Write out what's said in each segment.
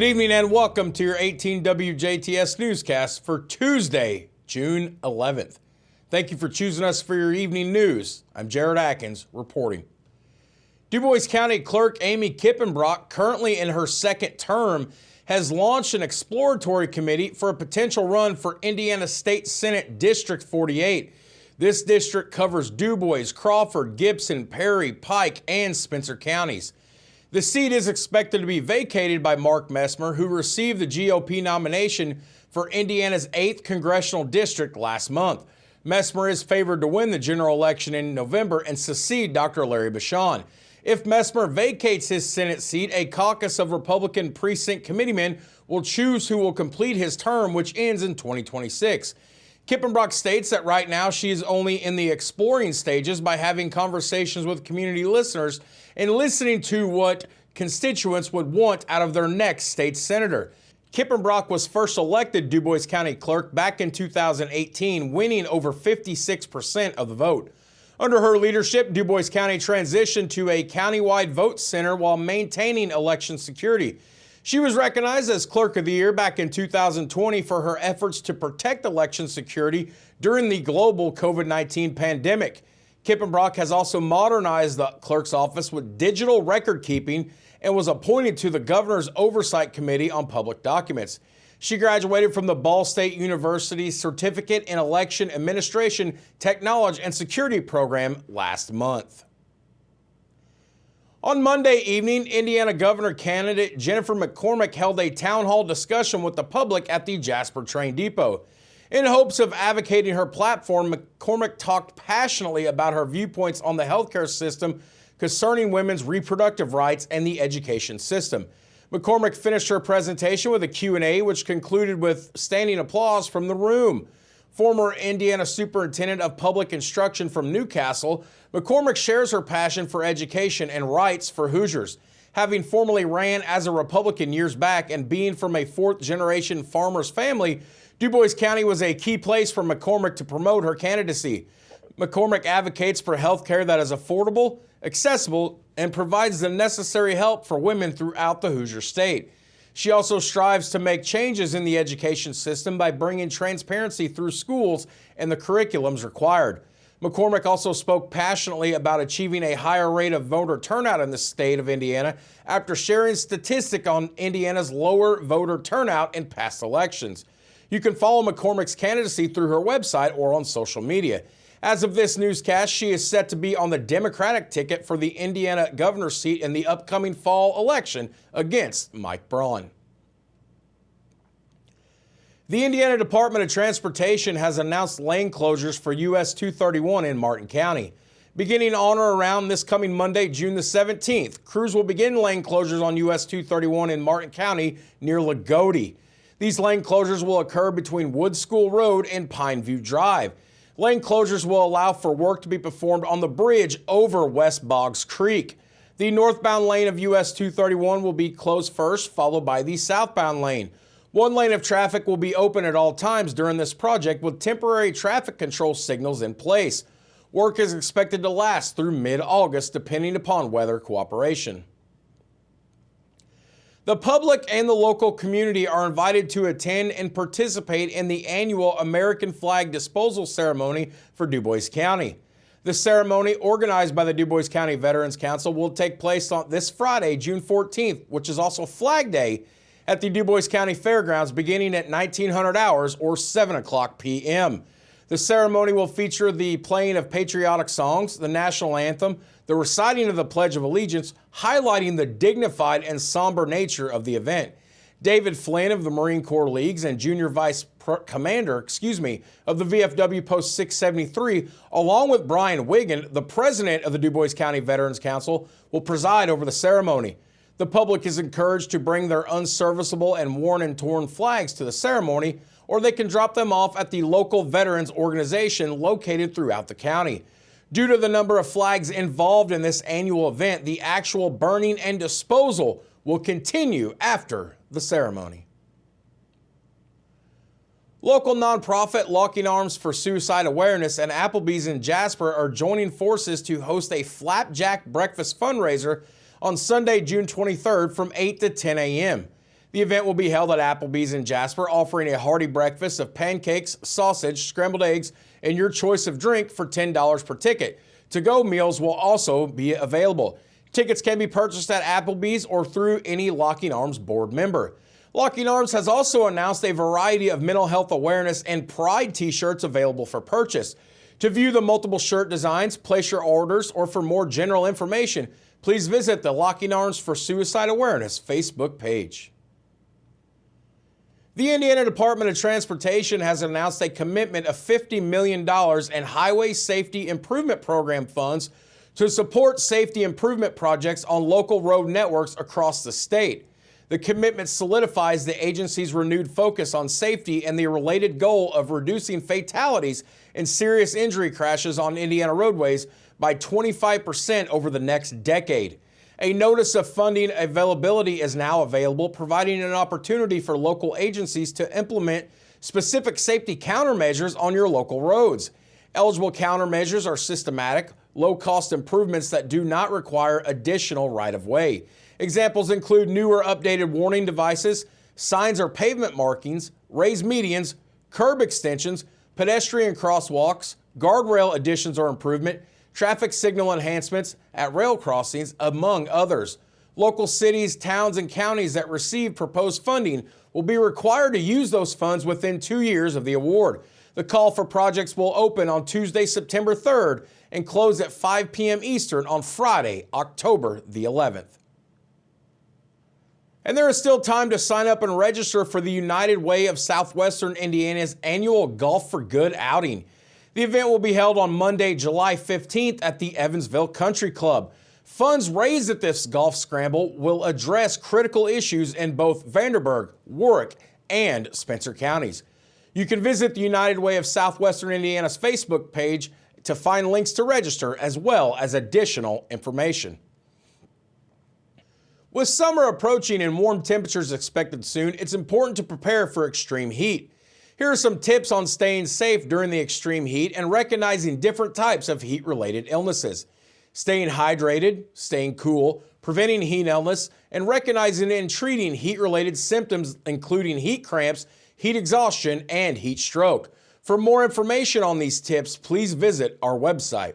Good evening and welcome to your 18 WJTS newscast for Tuesday, June 11th. Thank you for choosing us for your evening news. I'm Jared Atkins reporting. DuBois County Clerk Amy Kippenbrock, currently in her second term, has launched an exploratory committee for a potential run for Indiana State Senate District 48. This district covers DuBois, Crawford, Gibson, Perry, Pike, and Spencer counties. The seat is expected to be vacated by Mark Messmer, who received the GOP nomination for Indiana's 8th congressional district last month. Messmer is favored to win the general election in November and succeed Dr. Larry Bashan. If Messmer vacates his Senate seat, a caucus of Republican precinct committeemen will choose who will complete his term, which ends in 2026. Kippenbrock states that right now she is only in the exploring stages by having conversations with community listeners and listening to what constituents would want out of their next state senator. Kippenbrock was first elected DuBois County Clerk back in 2018, winning over 56% of the vote. Under her leadership, DuBois County transitioned to a countywide vote center while maintaining election security. She was recognized as Clerk of the Year back in 2020 for her efforts to protect election security during the global COVID-19 pandemic. Kippenbrock has also modernized the clerk's office with digital record keeping and was appointed to the Governor's Oversight Committee on Public Documents. She graduated from the Ball State University's Certificate in Election Administration, Technology, and Security program last month. On Monday evening, Indiana Governor candidate Jennifer McCormick held a town hall discussion with the public at the Jasper Train Depot. In hopes of advocating her platform, McCormick talked passionately about her viewpoints on the healthcare system concerning women's reproductive rights and the education system. McCormick finished her presentation with a Q&A, which concluded with standing applause from the room. Former Indiana Superintendent of Public Instruction from Newcastle, McCormick shares her passion for education and rights for Hoosiers. Having formerly ran as a Republican years back and being from a fourth-generation farmer's family, DuBois County was a key place for McCormick to promote her candidacy. McCormick advocates for health care that is affordable, accessible, and provides the necessary help for women throughout the Hoosier state. She also strives to make changes in the education system by bringing transparency through schools and the curriculums required. McCormick also spoke passionately about achieving a higher rate of voter turnout in the state of Indiana after sharing statistics on Indiana's lower voter turnout in past elections. You can follow McCormick's candidacy through her website or on social media. As of this newscast, she is set to be on the Democratic ticket for the Indiana governor's seat in the upcoming fall election against Mike Braun. The Indiana Department of Transportation has announced lane closures for US 231 in Martin County. Beginning on or around this coming Monday, June the 17th, crews will begin lane closures on US 231 in Martin County near Lagodi. These lane closures will occur between Wood School Road and Pineview Drive. Lane closures will allow for work to be performed on the bridge over West Boggs Creek. The northbound lane of US 231 will be closed first, followed by the southbound lane. One lane of traffic will be open at all times during this project with temporary traffic control signals in place. Work is expected to last through mid-August, depending upon weather cooperation. The public and the local community are invited to attend and participate in the annual American Flag Disposal Ceremony for DuBois County. The ceremony, organized by the DuBois County Veterans Council, will take place on this Friday, June 14th, which is also Flag Day, at the DuBois County Fairgrounds beginning at 1900 hours or 7 o'clock p.m. The ceremony will feature the playing of patriotic songs, the national anthem, the reciting of the Pledge of Allegiance, highlighting the dignified and somber nature of the event. David Flynn of the Marine Corps Leagues and Junior Vice Commander, of the VFW Post 673, along with Brian Wiggin, the President of the DuBois County Veterans Council, will preside over the ceremony. The public is encouraged to bring their unserviceable and worn and torn flags to the ceremony, or they can drop them off at the local veterans organization located throughout the county. Due to the number of flags involved in this annual event, the actual burning and disposal will continue after the ceremony. Local nonprofit Locking Arms for Suicide Awareness and Applebee's in Jasper are joining forces to host a flapjack breakfast fundraiser on Sunday, June 23rd from 8 to 10 a.m. The event will be held at Applebee's in Jasper, offering a hearty breakfast of pancakes, sausage, scrambled eggs, and your choice of drink for $10 per ticket. To-go meals will also be available. Tickets can be purchased at Applebee's or through any Locking Arms board member. Locking Arms has also announced a variety of mental health awareness and pride t-shirts available for purchase. To view the multiple shirt designs, place your orders, or for more general information, please visit the Locking Arms for Suicide Awareness Facebook page. The Indiana Department of Transportation has announced a commitment of $50 million in Highway Safety Improvement Program funds to support safety improvement projects on local road networks across the state. The commitment solidifies the agency's renewed focus on safety and the related goal of reducing fatalities and serious injury crashes on Indiana roadways by 25% over the next decade. A notice of funding availability is now available, providing an opportunity for local agencies to implement specific safety countermeasures on your local roads. Eligible countermeasures are systematic, low-cost improvements that do not require additional right-of-way. Examples include newer updated warning devices, signs or pavement markings, raised medians, curb extensions, pedestrian crosswalks, guardrail additions or improvement, traffic signal enhancements at rail crossings, among others. Local cities, towns, and counties that receive proposed funding will be required to use those funds within 2 years of the award. The call for projects will open on Tuesday, September 3rd and close at 5 p.m. Eastern on Friday, October the 11th. And there is still time to sign up and register for the United Way of Southwestern Indiana's annual Golf for Good outing. The event will be held on Monday, July 15th at the Evansville Country Club. Funds raised at this golf scramble will address critical issues in both Vanderburgh, Warwick, and Spencer counties. You can visit the United Way of Southwestern Indiana's Facebook page to find links to register as well as additional information. With summer approaching and warm temperatures expected soon, it's important to prepare for extreme heat. Here are some tips on staying safe during the extreme heat and recognizing different types of heat-related illnesses. Staying hydrated, staying cool, preventing heat illness, and recognizing and treating heat-related symptoms including heat cramps, heat exhaustion, and heat stroke. For more information on these tips, please visit our website.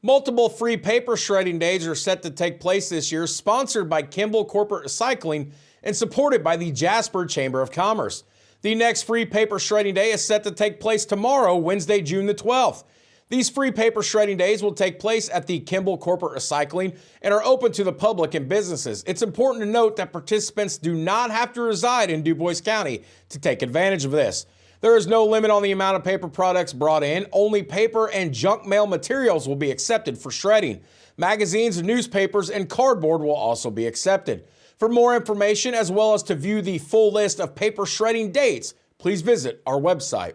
Multiple free paper shredding days are set to take place this year, sponsored by Kimball Corporate Recycling and supported by the Jasper Chamber of Commerce. The next free paper shredding day is set to take place tomorrow, Wednesday, June the 12th. These free paper shredding days will take place at the Kimball Corporate Recycling and are open to the public and businesses. It's important to note that participants do not have to reside in DuBois County to take advantage of this. There is no limit on the amount of paper products brought in. Only paper and junk mail materials will be accepted for shredding. Magazines, newspapers, and cardboard will also be accepted. For more information, as well as to view the full list of paper shredding dates, please visit our website.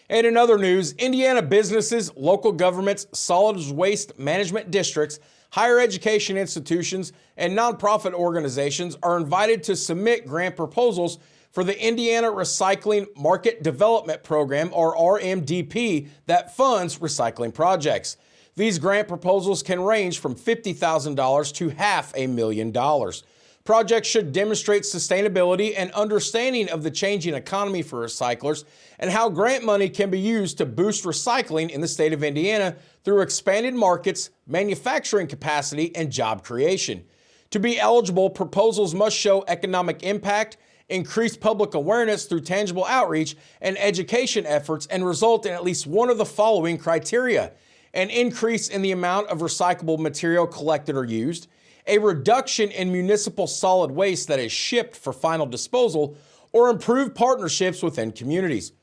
And in other news, Indiana businesses, local governments, solid waste management districts, higher education institutions, and nonprofit organizations are invited to submit grant proposals for the Indiana Recycling Market Development Program, or RMDP, that funds recycling projects. These grant proposals can range from $50,000 to $500,000. Projects should demonstrate sustainability and understanding of the changing economy for recyclers and how grant money can be used to boost recycling in the state of Indiana through expanded markets, manufacturing capacity, and job creation. To be eligible, proposals must show economic impact, increase public awareness through tangible outreach and education efforts, and result in at least one of the following criteria: an increase in the amount of recyclable material collected or used, a reduction in municipal solid waste that is shipped for final disposal, or improved partnerships within communities.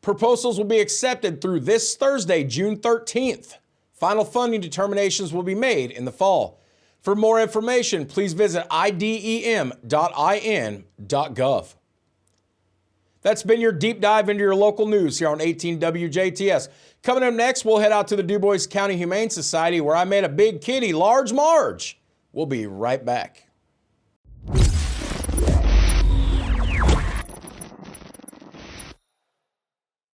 Proposals will be accepted through this Thursday, June 13th. Final funding determinations will be made in the fall. For more information, please visit idem.in.gov. That's been your deep dive into your local news here on 18 WJTS. Coming up next, we'll head out to the DuBois County Humane Society where I met a big kitty, Large Marge. We'll be right back.